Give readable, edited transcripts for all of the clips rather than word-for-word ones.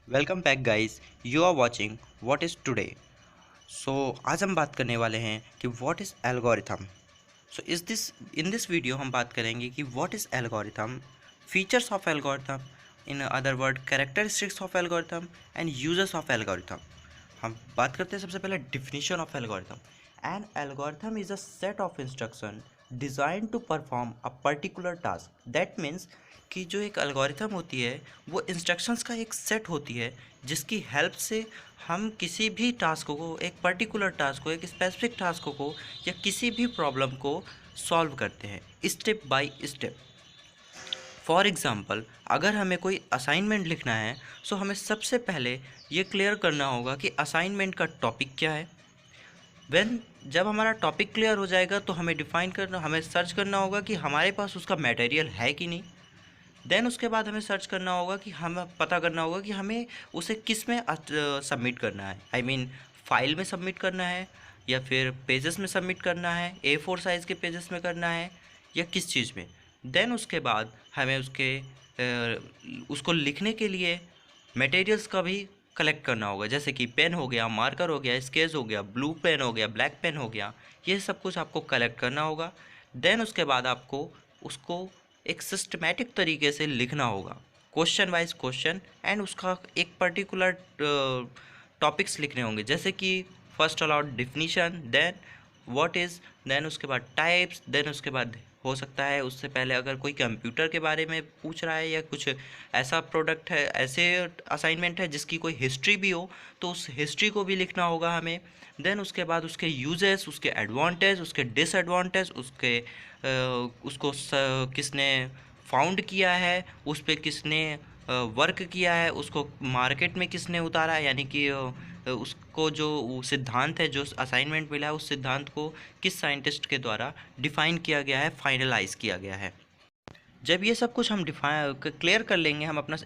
Welcome back guys, you are watching what is today. So आज हम बात करने वाले हैं कि व्हाट इज़ एल्गोरिथम। सो इस दिस इन दिस वीडियो हम बात करेंगे कि what is algorithm, features of algorithm, in other word characteristics of algorithm and users of algorithm. हम बात करते हैं सबसे पहले definition of algorithm. An algorithm is a set of instruction design to perform a particular task. That means कि जो एक algorithm होती है वो इंस्ट्रक्शंस का एक सेट होती है जिसकी हेल्प से हम किसी भी टास्क को, एक पर्टिकुलर टास्क को, एक स्पेसिफिक टास्क को या किसी भी प्रॉब्लम को सॉल्व करते हैं step by step. For example, अगर हमें कोई असाइनमेंट लिखना है तो हमें सबसे पहले ये क्लियर करना होगा कि असाइनमेंट का टॉपिक क्या है। जब हमारा टॉपिक क्लियर हो जाएगा तो हमें सर्च करना होगा कि हमारे पास उसका मटेरियल है कि नहीं। देन उसके बाद हमें सर्च करना होगा कि हमें पता करना होगा कि हमें उसे किस में सबमिट करना है। आई मीन फाइल में सबमिट करना है या फिर पेजेस में सबमिट करना है, A4 साइज़ के पेजेस में करना है या किस चीज़ में। देन उसके बाद हमें उसको लिखने के लिए मटेरियल्स का भी कलेक्ट करना होगा, जैसे कि पेन हो गया, मार्कर हो गया, स्केच हो गया, ब्लू पेन हो गया, ब्लैक पेन हो गया। ये सब कुछ आपको कलेक्ट करना होगा। देन उसके बाद आपको उसको एक सिस्टमेटिक तरीके से लिखना होगा, क्वेश्चन वाइज क्वेश्चन, एंड उसका एक पर्टिकुलर टॉपिक्स लिखने होंगे, जैसे कि फर्स्ट अलाउट definition, then what is, then उसके बाद टाइप्स, देन उसके बाद हो सकता है उससे पहले अगर कोई कंप्यूटर के बारे में पूछ रहा है या कुछ ऐसा प्रोडक्ट है, ऐसे असाइनमेंट है जिसकी कोई हिस्ट्री भी हो तो उस हिस्ट्री को भी लिखना होगा हमें। देन उसके बाद उसके यूजेस, उसके एडवांटेज, उसके डिसएडवांटेज, उसको किसने फाउंड किया है, उस पर किसने वर्क किया है, उसको मार्केट में किसने उतारा है, यानी कि उसको जो वो सिद्धांत है, जो असाइनमेंट मिला है, उस सिद्धांत को किस साइंटिस्ट के द्वारा डिफाइन किया गया है, फाइनलाइज किया गया है। जब ये सब कुछ हम डिफाइन क्लियर कर लेंगे, हम अपना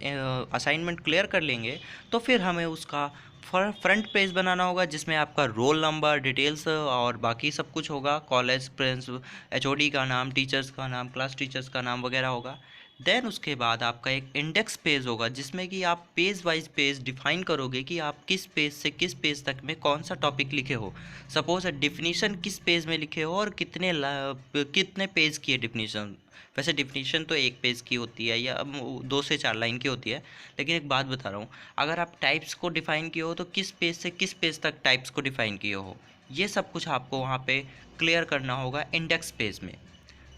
असाइनमेंट क्लियर कर लेंगे, तो फिर हमें उसका फ्रंट पेज बनाना होगा जिसमें आपका रोल नंबर, डिटेल्स और बाकी सब कुछ होगा, कॉलेज प्रिंस, HOD का नाम, टीचर्स का नाम, क्लास टीचर्स का नाम वगैरह होगा। देन उसके बाद आपका एक इंडेक्स पेज होगा जिसमें कि आप पेज वाइज पेज डिफाइन करोगे कि आप किस पेज से किस पेज तक में कौन सा टॉपिक लिखे हो। सपोज डिफिनीशन किस पेज में लिखे हो और कितने पेज की है डिफिनीशन। वैसे डिफिनीशन तो एक पेज की होती है या 2 से 4 लाइन की होती है, लेकिन एक बात बता रहा हूँ, अगर आप टाइप्स को डिफ़ाइन किए हो तो किस पेज से किस पेज तक टाइप्स को डिफ़ाइन किए हो, ये सब कुछ आपको वहाँ पे क्लियर करना होगा इंडेक्स पेज में।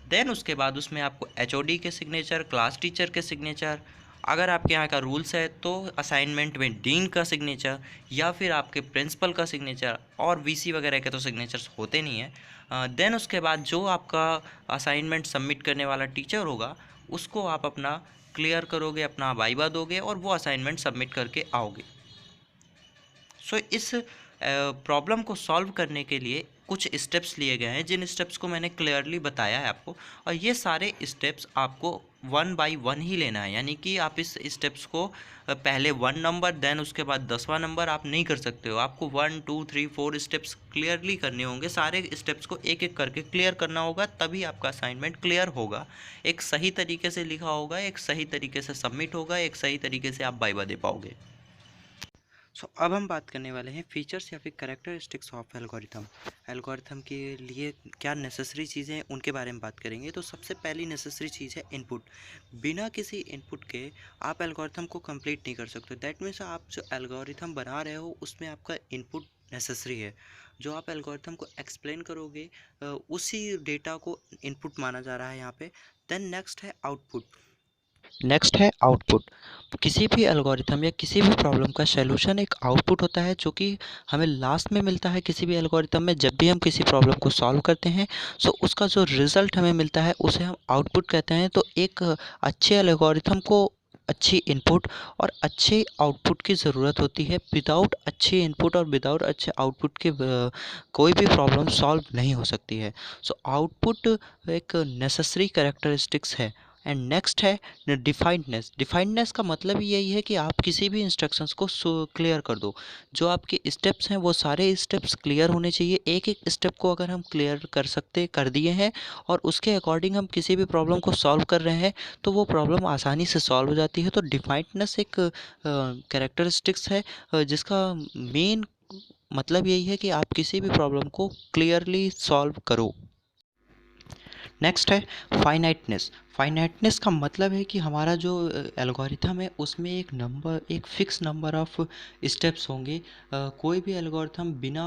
देन उसके बाद उसमें आपको HOD के सिग्नेचर, क्लास टीचर के सिग्नेचर, अगर आपके यहाँ का रूल्स है तो असाइनमेंट में डीन का सिग्नेचर या फिर आपके प्रिंसिपल का सिग्नेचर, और VC वगैरह के तो सिग्नेचर्स होते नहीं हैं। देन उसके बाद जो आपका असाइनमेंट सबमिट करने वाला टीचर होगा उसको आप अपना क्लियर करोगे, अपना वाइवा दोगे और वो असाइनमेंट सबमिट करके आओगे। सो इस प्रॉब्लम को सॉल्व करने के लिए कुछ स्टेप्स लिए गए हैं जिन स्टेप्स को मैंने क्लियरली बताया है आपको, और ये सारे स्टेप्स आपको 1 by 1 ही लेना है, यानी कि आप इस स्टेप्स को पहले 1 नंबर देन उसके बाद 10वां नंबर आप नहीं कर सकते हो। आपको 1 2 3 4 स्टेप्स क्लियरली करने होंगे, सारे स्टेप्स को एक एक करके क्लियर करना होगा, तभी आपका असाइनमेंट क्लियर होगा, एक सही तरीके से लिखा होगा, एक सही तरीके से सबमिट होगा, एक सही तरीके से आप वाइवा दे पाओगे। अब हम बात करने वाले हैं फीचर्स या फिर कैरेक्टरिस्टिक्स ऑफ एल्गोरिथम। एल्गोरिथम के लिए क्या नेसेसरी चीज़ें हैं उनके बारे में बात करेंगे। तो सबसे पहली नेसेसरी चीज़ है इनपुट। बिना किसी इनपुट के आप एल्गोरिथम को कंप्लीट नहीं कर सकते। दैट मीन्स आप जो एल्गोरिथम बना रहे हो उसमें आपका इनपुट नेसेसरी है। जो आप एल्गोरिथम को एक्सप्लेन करोगे उसी डेटा को इनपुट माना जा रहा है यहाँ पे। देन नेक्स्ट है आउटपुट। किसी भी एल्गोरिथम या किसी भी प्रॉब्लम का सॉल्यूशन एक आउटपुट होता है जो कि हमें लास्ट में मिलता है। किसी भी एल्गोरिथम में जब भी हम किसी प्रॉब्लम को सॉल्व करते हैं सो उसका जो रिज़ल्ट हमें मिलता है उसे हम आउटपुट कहते हैं। तो एक अच्छे एल्गोरिथम को अच्छी इनपुट और अच्छे आउटपुट की ज़रूरत होती है। विदाउट अच्छी इनपुट और विदाउट अच्छे आउटपुट के कोई भी प्रॉब्लम सॉल्व नहीं हो सकती है। सो आउटपुट एक नेसेसरी कैरेक्टरिस्टिक्स है एंड नेक्स्ट है डिफाइंडनेस। डिफाइंडनेस का मतलब ही यही है कि आप किसी भी इंस्ट्रक्शंस को क्लियर कर दो। जो आपके स्टेप्स हैं वो सारे स्टेप्स क्लियर होने चाहिए। एक एक स्टेप को अगर हम क्लियर कर दिए हैं और उसके अकॉर्डिंग हम किसी भी प्रॉब्लम को सॉल्व कर रहे हैं तो वो प्रॉब्लम आसानी से सॉल्व हो जाती है। तो डिफाइंडनेस एक कैरेक्टरिस्टिक्स है जिसका मेन मतलब यही है कि आप किसी भी प्रॉब्लम को क्लियरली सॉल्व करो। नेक्स्ट है फाइनाइटनेस। फाइनाइटनेस का मतलब है कि हमारा जो एल्गोरिथम है उसमें एक फिक्स नंबर ऑफ स्टेप्स होंगे। कोई भी एल्गोरिथम बिना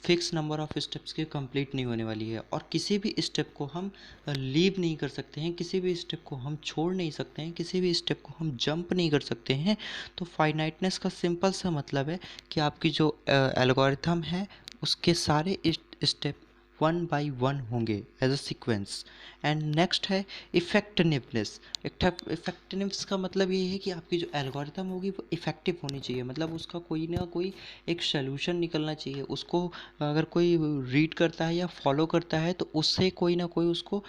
फिक्स नंबर ऑफ स्टेप्स के कंप्लीट नहीं होने वाली है और किसी भी स्टेप को हम लीव नहीं कर सकते हैं, किसी भी स्टेप को हम छोड़ नहीं सकते हैं, किसी भी स्टेप को हम जंप नहीं कर सकते हैं। तो फाइनाइटनेस का सिंपल सा मतलब है कि आपकी जो एल्गोरिथम है उसके सारे स्टेप वन बाय वन होंगे as a sequence. And next है इफेक्टिवनेस। इफेक्टिवनेस का मतलब ये है कि आपकी जो एल्गोरिथम होगी वो इफ़ेक्टिव होनी चाहिए, मतलब उसका कोई ना कोई एक सोल्यूशन निकलना चाहिए। उसको अगर कोई रीड करता है या फॉलो करता है तो उससे कोई ना कोई उसको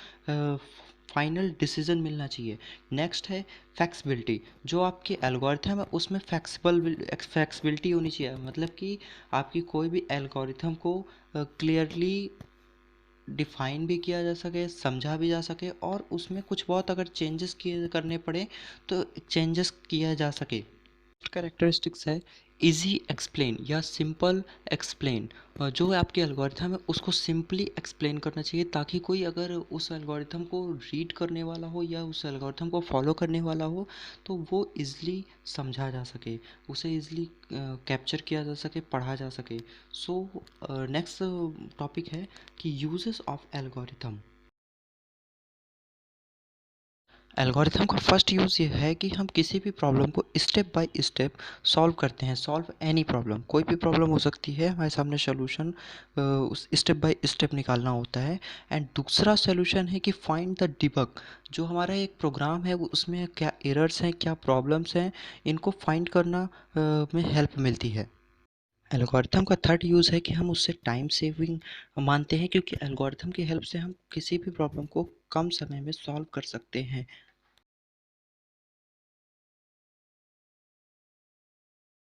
फाइनल डिसीजन मिलना चाहिए। नेक्स्ट है फ्लेक्सिबिलिटी। जो आपकी एल्गोरिथम है उसमें फ्लेक्सिबिलिटी होनी चाहिए, मतलब कि आपकी कोई भी एल्गोरिथम को क्लियरली डिफ़ाइन भी किया जा सके, समझा भी जा सके और उसमें कुछ बहुत अगर चेंजेस किए करने पड़े तो चेंजेस किया जा सके। कैरेक्टरिस्टिक्स है इजी एक्सप्लेन या सिंपल एक्सप्लेन। जो आपकी एल्गोरिथम है उसको सिंपली एक्सप्लेन करना चाहिए ताकि कोई अगर उस एल्गोरिथम को रीड करने वाला हो या उस एल्गोरिथम को फॉलो करने वाला हो तो वो इजली समझा जा सके, उसे इजली कैप्चर किया जा सके, पढ़ा जा सके। सो नेक्स्ट टॉपिक है कि यूजेस ऑफ एल्गोरिथम। एल्गोरिथम का फर्स्ट यूज़ ये है कि हम किसी भी प्रॉब्लम को स्टेप बाय स्टेप सॉल्व करते हैं। सॉल्व एनी प्रॉब्लम, कोई भी प्रॉब्लम हो सकती है, हमारे सामने सोल्यूशन उस स्टेप बाय स्टेप निकालना होता है। एंड दूसरा सोल्यूशन है कि फाइंड द डिबग। जो हमारा एक प्रोग्राम है वो उसमें क्या एरर्स हैं, क्या प्रॉब्लम्स हैं, इनको फाइंड करना में हेल्प मिलती है। एल्गोरिथम का थर्ड यूज़ है कि हम उससे टाइम सेविंग मानते हैं, क्योंकि एल्गोरिथम की हेल्प से हम किसी भी प्रॉब्लम को कम समय में सॉल्व कर सकते हैं।